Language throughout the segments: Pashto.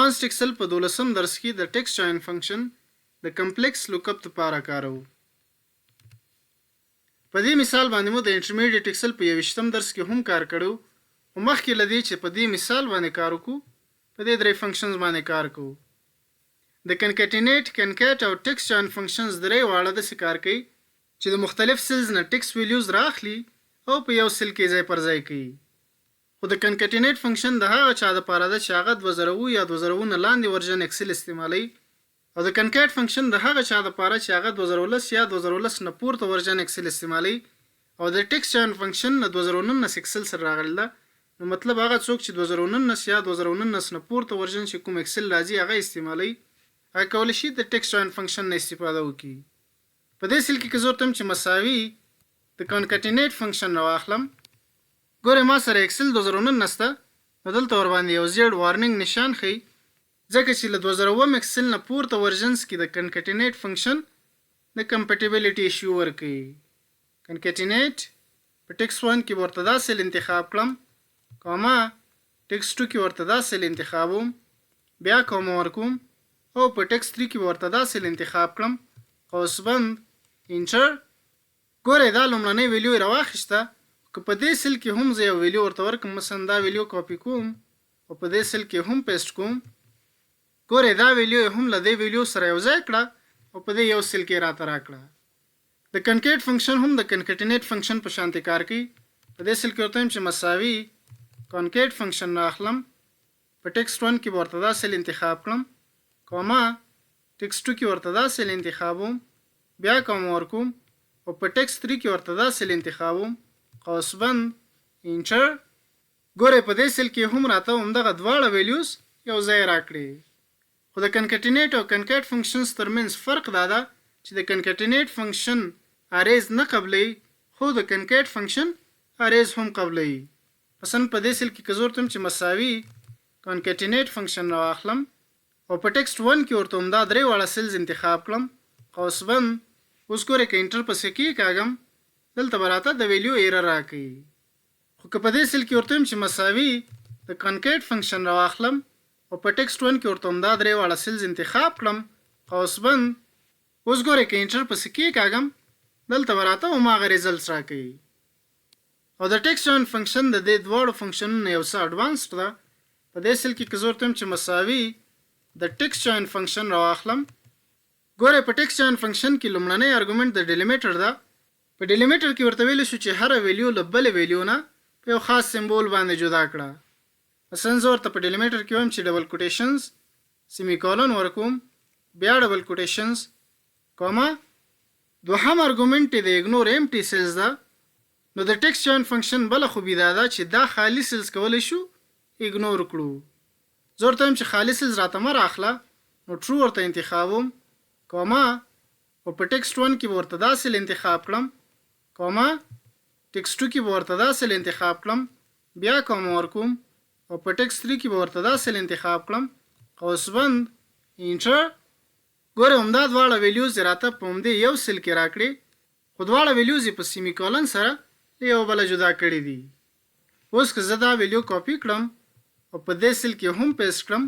اډوانسډ ایکسل په 12م درس کې د ټیکسټ جوین فنکشن د کمپلیکس لوکاپ لپاره کارو. په دې مثال باندې مو د انټرمیډیټ ایکسل په 21م درس کې هم کار کړو. خو مخکې له دې چې په دې مثال باندې کار وکړو په دې درې فنکشنز باندې کار کوو. د کنکټینیټ، کنکات او ټیکسټ جوین فنکشنز درې واړه داسې کار کوي چې د مختلف سیلز نه ټیکسټ ویلیوز راخلي او په یو سیل کې ځای پر ځای کوي. خو د کنکټینیټ فنکشن د هغه چا لپاره ده چې هغه 2000 یا 2000 نه لاندې ورژن ایکسل استعمالوي، او د کنکات فنکشن د هغه چا لپاره چې هغه 2010 یا 2010 نه پورته ورژن ایکسل استعمالوي، او د ټیکسټ جوین فنکشن نه 2019 ایکسل سره راغلی ده. نو مطلب هغه څوک چې 2019 یا 2019 نه پورته ورژن چې کوم ایکسل راځي هغه استعمالوي، هغه کولی شي د ټیکسټ جوین فنکشن نه استفاده وکړي. په دې سیل کې که زه ورته چې مساوي د کنکټینیټ فنکشن راواخلم، ګوره ما سره ایکسل 2019 ده، نو دلته ورباندې یو زیړ وارننګ نشان ښیي، ځکه چې له 2000 ایکسل نه پورته ورژنز کې د کنکټینیټ فنکشن د کمپیټیبلیټي ایشو ورکوي. کنکټینیټ په ټیکسټ 1 کې ورته دا سیل انتخاب کړم، کاما ټیکسټ 2 کې ورته دا سیل انتخابوم، بیا کومه ورکوم، او په ټیکسټ 3 کې ورته دا سیل انتخاب کړم، قوس بند انټر. ګوره دا لومړنۍ ویلیو یې راواخیسته. که په دې سیل کې هم زه یو ویلیو ورته ورکړم، مثلا دا ویلیو کاپي کوم او په دې سیل کې هم پیسټ کوم، ګوره دا ویلیو هم له دې ویلیو سره یو ځای کړه او په دې یو سیل کې راته راکړه. د کنکیټ فنکشن هم د کنکټینیټ فنکشن په شانتي کار کوي. په دې سیل کې ورته چې مساوي کنکیټ فنکشن راخلم، په ټیکسټ 1 کې ورته دا سیل انتخاب کړم، کوما ټیکسټ 2 کې ورته دا سیل انتخابوم، بیا کوم ورکوم، او په ټیکسټ 3 کې ورته دا سیل انتخابوم، قوس بند انټر. ګوره په دې سیل کې هم راته همدغه دواړه ویلیوز یو ځای راکړي. خو د کنکټینیټ او کنکات فنکشنز ترمنځ فرق دا ده چې د کنکټینیټ فنکشن اریز نه قبلوي، خو د کنکات فنکشن اریز هم قبلوي. مثلا په دې سیل کې که زه ورته چې مساوي کنکټینیټ فنکشن راواخلم او په ټیکسټ 1 کې ورته همدا درې واړه سیلز انتخاب کړم، قوس بند. اوس ګوره که انټر پسې کېکاږم دلته به راته د ویلیو ایرر راکوي. خو که په دې سیل کې ورته چې مساوي د کنکات فنکشن راواخلم او په ټیکسټ 1 کې ورته همدا درې واړه سیلز انتخاب کړم، قوس بند. اوس ګوره که انټر پسې کېکاږم دلته به راته هماغه ریزلټس راکوي. او د ټیکسټ جوین فنکشن د دې دواړو فنکشنونو یو څه اډوانسډ ده. په دې سیل کې که زه ورته چې مساوي د ټیکسټ جوین فنکشن راواخلم، ګوره په ټیکسټ جوین فنکشن کې لومړنی ارګومنټ د ډیلیمیټر ده. په ډیلیمیټر کې ورته ویلی شو چې هره ویلیو له بلې ویلیو نه په یو خاص سمبول باندې جدا کړه. مثلا زه ورته په ډیلیمیټر کې وایم چې ډبل کوټیشنز سیمی کولن ورکوم، بیا ډبل کوټیشنز کوما. دوهم ارګومنټ د اګنور امټي سیلز ده. نو د ټیکسټ جوین فنکشن بله خوبي دا ده چې دا خالی سیلز کولی شو اګنور کړو. زه ورته وایم چې خالی سیلز راته مه راخله، نو ټرو ورته انتخابوم، کوما، او په ټیکسټ 1 کې به ورته دا سیل انتخاب کړم، کوما، ټیکسټ 2 کې به ورته دا سیل انتخاب کړم، بیا کوم ورکوم، او په ټیکسټ 3 کې به ورته دا سیل انتخاب کړم، قوس بند انټر. ګوره همدا دواړه ویلیوز راته په همدې یو سیل کې راکړي، خو دواړه ویلیوز په سیمی کولن سره یو بله جدا کړي دي. اوس که زه دا ویلیو کاپي کړم او په دې سیل کې هم پیسټ کړم،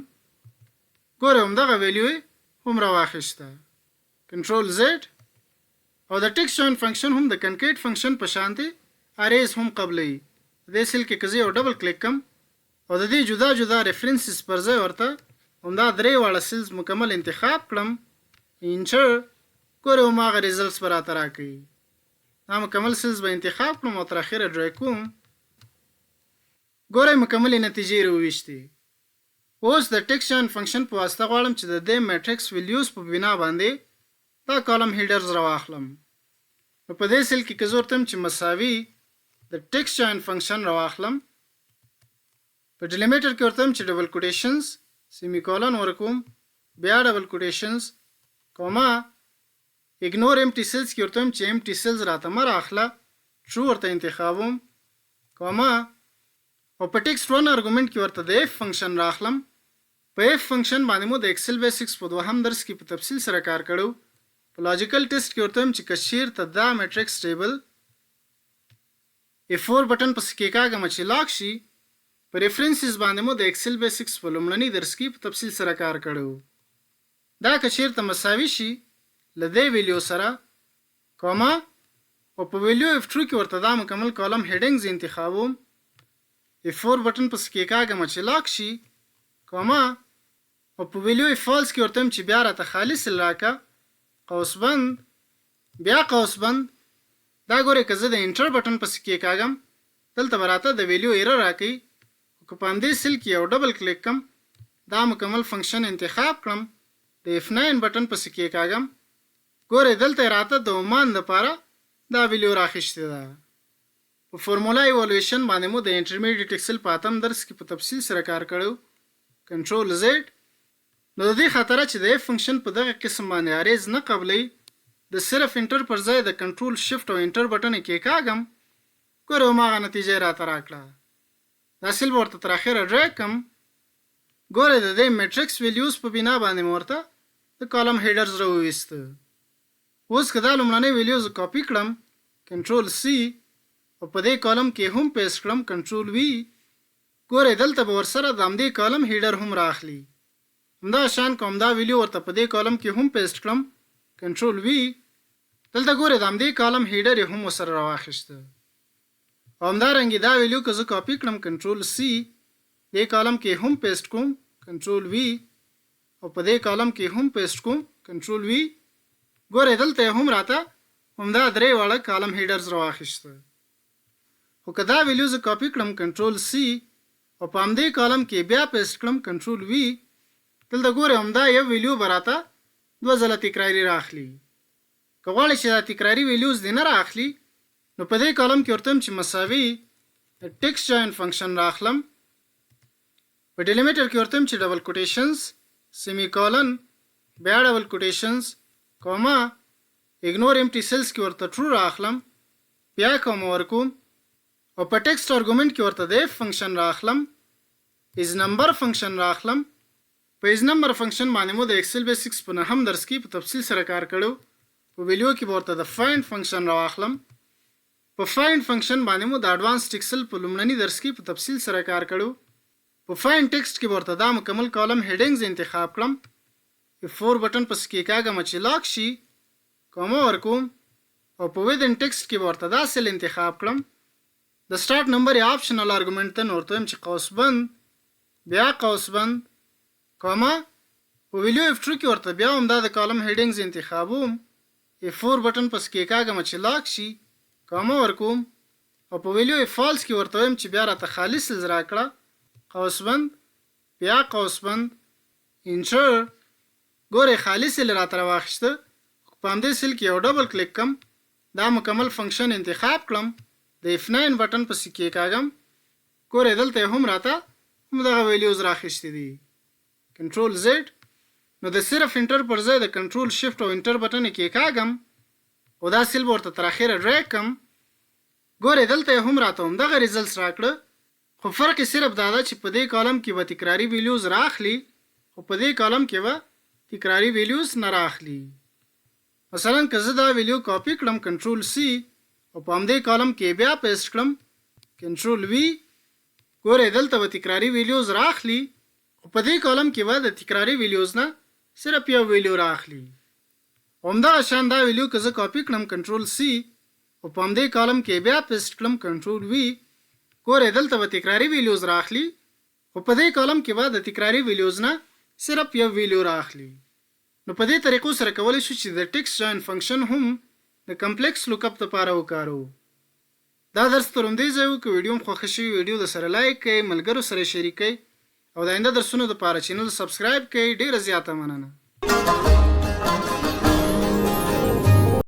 ګوره همدغه ویلیو هم راواخیسته، کنټرول زیډ. او د ټیکسټ جوین فنکشن هم د کنکیټ فنکشن په شانتي اریز هم قبلوي. دې سیل کې که زه یو ډبل کلیک کم او د دې جدا جدا ریفرنسز پر ځای ورته همدا درې واړه سیلز مکمل انتخاب کړم، انټر. ګوره هماغه ریزلټس به راته راکوي. دا مکمل سیلز به انتخاب کړم او تر اخره ډرای کوم، ګوره مکملې نتیجې راوویشتې. اوس د ټیکسټ جوین فنکشن په واسطه غواړم چې د دې میټرکس ویلیوز په بنا باندې دا کالم هیډرز راواخلم. نو په دې سیل کې که زه ورته چې مساوي د ټیکسټ جوین فنکشن راواخلم، په ډیلیمیټر کې ورته چې ډبل کوټیشنز سیمی کولن ورکوم، بیا ډبل کوټیشنز کوما، اګنور امټي سیلز کې ورته چې امټي سیلز راته مه راخله، ټرو ورته انتخابوم، کوما، او په ټیکسټ 1 ارګومنټ کې ورته د اف فنکشن راخلم. په اف فنکشن باندې مو د ایکسل بیسکس په دوهم درس کې په تفصیل سره کار کړو. په لاجیکل ټیسټ کې ورته چې که چیرته دا میټرکس ټیبل F4 بټن پسې کېکاږم چې لاک شي، په ریفرنسز باندې مو د ایکسل بیسکس په لومړني درس کې په تفصیل سره کار کړو. دا که چیرته مساوي شي له دې ویلیو سره کوما او په ویلیو F2 کې ورته دا مکمل کالم هیډینګز انتخابوم. F4 بټن پس کې کاږم چې لاک شي کوما او په ویلیو فالس کې ورته چې بیا راته خالص راکا قوسبند بیا قوسبند. دا ګوره که زه د انټر بټن پس کې کاږم دلته براته د ویلیو ایرر راکړي. که په همدې سیل کې یو ډبل کلیک کم دا مکمل فنکشن انتخاب کړم د F9 بټن پس کې کاږم ګوره دلته راته د عمان لپاره دا ویلیو راخیشته ده. په فارمولا ایوالویشن باندې مو د انټرمیډیټ ایکسل په اتم درس کې په تفصیل سره کار کړو. کنټرول زد. نو د دې خاطر چې د اف فنکشن په دغه قسم باندې اریز نه قبلي د صرف انټر پر ځای د کنټرول شفت او انټر بټن کې کاږم ګوره ماغه نتیجه راته راکړه. دا سیل ورته تر اخره ډریګ کم ګوره د دې میټرکس ویلیوز په بنا باندې ورته د کالم هیډرز راوویست. اوس که دا لومړنی ویلیوز کاپی کړم کنټرول سی او په دې کالم کې هم پیسټ کړم کنټرول وی ګوره دلته به ورسره د همدې کالم هیډر هم راخلي. همدا شان کوم دا ویلیو ورته په دې کالم کې هم پیسټ کړم کنټرول وی دلته ګوره د همدې کالم هیډر هم ورسره راواخیسته. همدارنګه دا ویلیو که زه کاپی کړم کنټرول سی دې کالم کې هم پیسټ کوم کنټرول وی او په دې کالم کې هم پیسټ کوم کنټرول وی ګوره دلته هم راته همدا درې واړه کالم هیډرز راواخیسته. خو که دا ویلیو زه کاپی کړم کنټرول سی او په همدې کالم کې بیا پیسټ کړم کنټرول وی دلته ګوره همدا یو ویلیو به راته دوه ځله تکراري راخلي. که غواړئ چې دا تکراري ویلیوز دې نه راخلي نو په دې کالم کې ورته چې مساوي د ټیکسټ جوین فنکشن راخلم. په ډیلیمیټر کې ورته چې ډبل کوټیشنز سیمی کولن بیا ډبل کوټیشنز کوما اګنور امټي سیلز کې ورته ټرو راخلم بیا کوما ورکوم او په ټیکسټ ارګومنټ کې ورته د اف فنکشن راخلم از نمبر فنکشن راخلم. په از نمبر فنکشن باندې مو د ایکسل بیسکس په نهم درس کې په تفصیل سره کار کړو. په ویلیو کې ورته د فایند فنکشن راخلم. په فایند فنکشن باندې مو د اډوانس ایکسل په لومړني درس کې په تفصیل سره کار کړو. په فایند ټیکسټ کې ورته دا مکمل کالم هیډینګز انتخاب کړم. F4 بټن پس کې کاږم چې لاک شي کوما ورکوم او په ویدن ټیکسټ کې ورته دا سیل انتخاب کړم. د سٹارټ نمبر یا آپشنل آرګومنټ ته ورته چې قوسبند بیا قوسبند کوما په ویلیو F2 کې ورته بیا هم دا د کالم هیډینګز انتخابوم. F4 بټن پس کې کاږم چې لاک شي کوما ورکوم او په ویلیو فالس کې ورته ویم چې بیا راته خالص زرا کړه قوسبند بیا قوسبند انټر ګوره خالص راته راواخیسته. په همدې سیل کې یو ډبل کلیک کم دا مکمل فنکشن انتخاب کړم د F9 بټن پس کې کاږم ګوره دلته هم راته همدغه ویلیوز راخیستې دي کنټرول زد. نو د صرف انټر پر ځای د کنټرول شفت او انټر بټن کې کاږم او دا سیل ورته تر اخره ډریګ کم ګوره دلته هم راته همدغه ریزلټس راکړه. خو فرق صرف دا ده چې په دې کالم کې به تکراري ویلیوز راخلي او په دې کالم کې به تکراري ویلیوز نه راخلي. مثلا که زه دا ویلیو کاپی کړم کنټرول سی او په همدې کالم کې بیا پیسټ کړم کنټرول وی ګوره دلته به تکراري ویلیوز راخلي او په دې کالم کې به د تکراري ویلیوز نه صرف یو ویلیو راخلي. همدغه شان دا ویلیو که زه کاپی کړم کنټرول سی او په همدې کالم کې بیا پیسټ کړم کنټرول وی ګوره دلته به تکراري ویلیوز راخلي او په دې کالم کې به د تکراري ویلیوز نه صرف یو ویلیو راخلي. نو په دې طریقو سره کولی شو چې د ټیکسټ جوین فنکشن هم د کمپلیکس لوکاپ لپاره وکاروو. دا درس تر همدې ځای و. که ویډیو مو خوښه شوي ویډیو د سره لایک کړئ ملګرو سره شریک کړئ او د آینده درسونو لپاره چینل سبسکرایب کړئ. ډیره زیاته مننه.